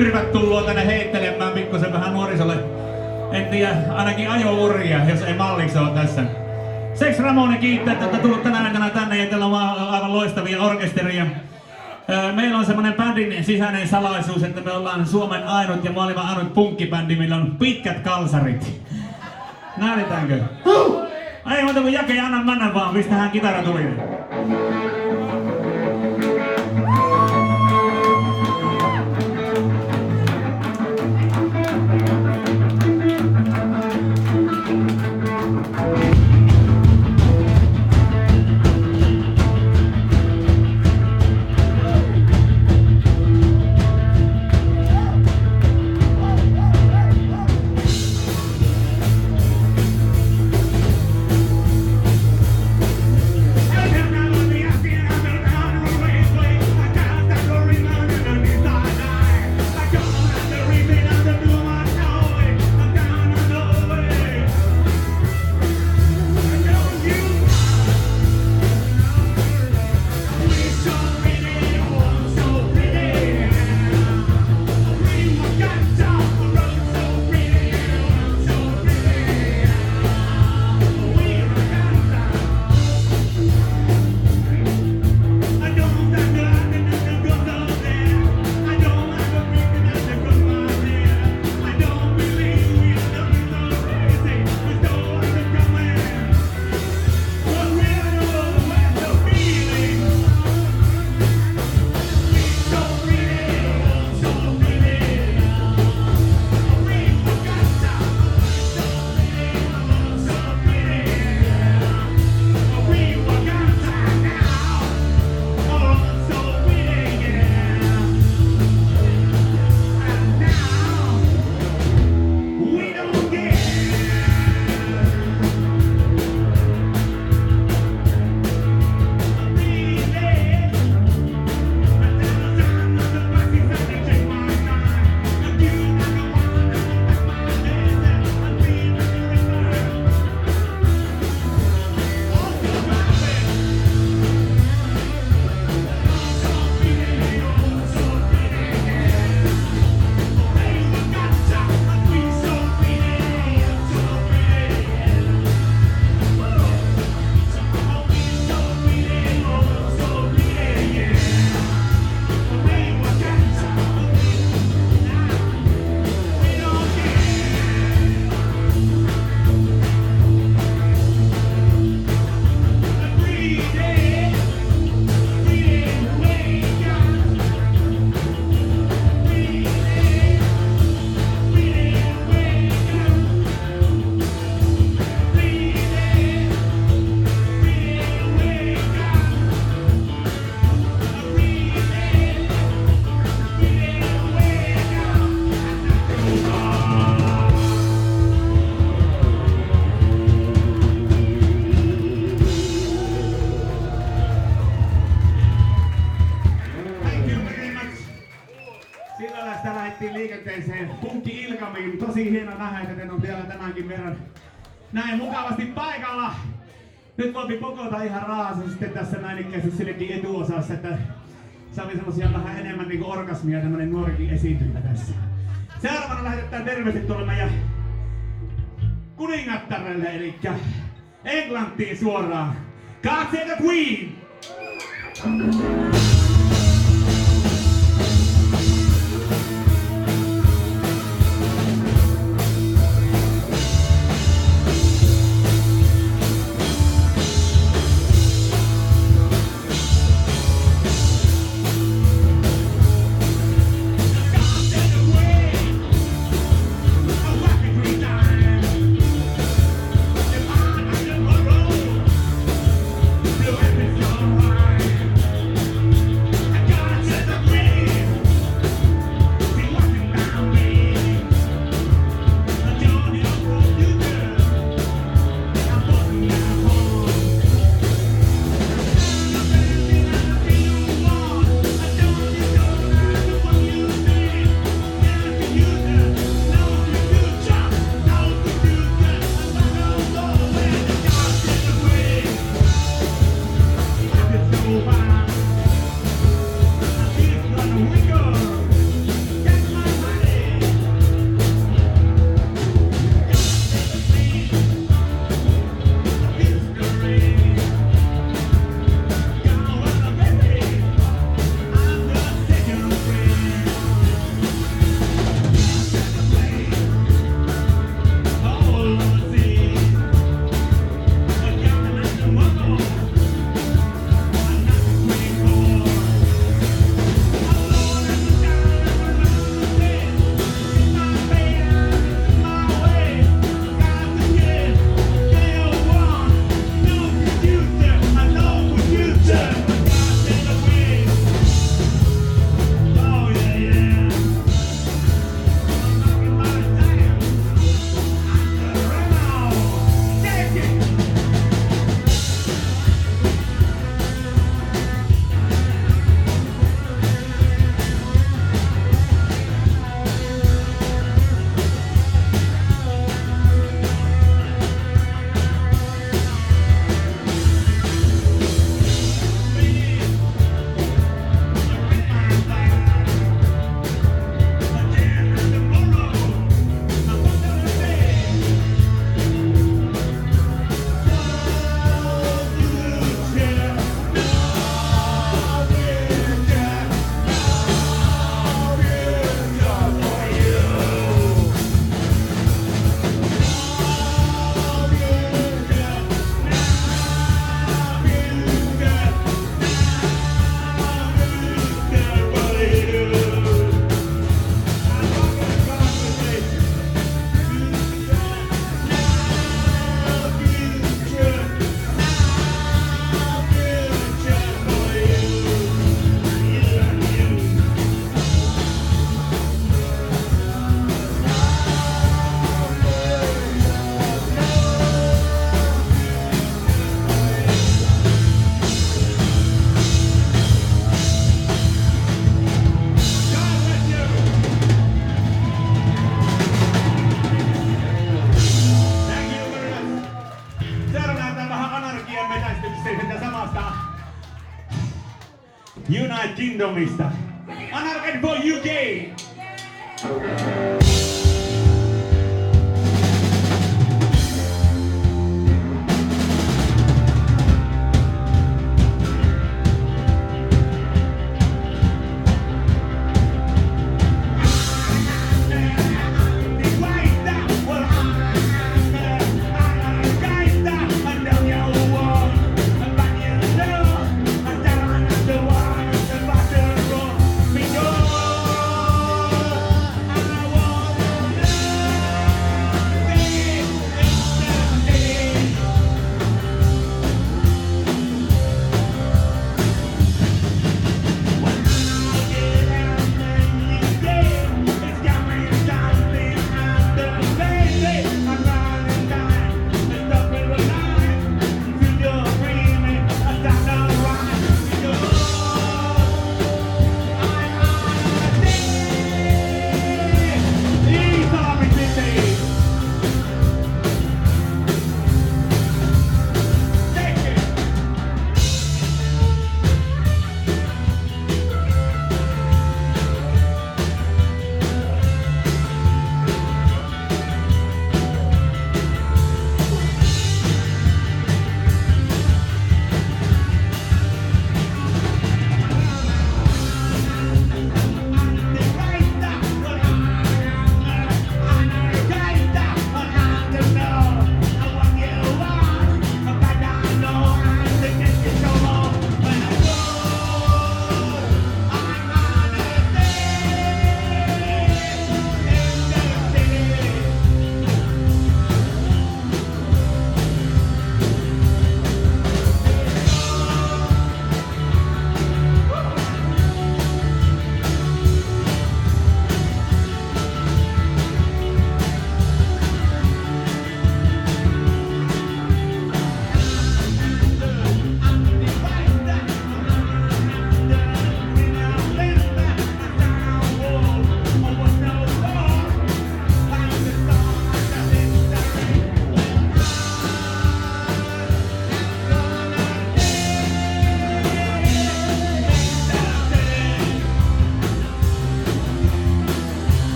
tyrvät tullut tänne heittelemään pikkusen vähän nuorisolle. En tiedä, ainakin ajouria, jos ei malliksi ole tässä. Sex Ramone kiittää, että olette tullut tänä aikana tänne ja teillä on aivan loistavia orkesteria. Meillä on semmonen bändin sisäinen salaisuus, että me ollaan Suomen ainut ja maailman ainut punkkibändi, millä on pitkät kalsarit. Näytetäänkö? Ei muuta kuin Jake, anna mennä vaan, pistähän kitara tuli. Punkki Ilkamiin. Tosi hieno nähdä, että te on vielä tämänkin verran näin mukavasti paikalla. Nyt voipi kokota ihan raasa sitten tässä näinikkäisesti sillekin etuosassa, että saamme semmosia vähän enemmän niinku orgasmia, tämmönen nuorikin esiintymä tässä. Seuraavana lähetetään terveiset tuolle meidän kuningattarelle, elikkä Englantiin suoraan. God save the Queen! United Kingdomista. Anarchy for UK!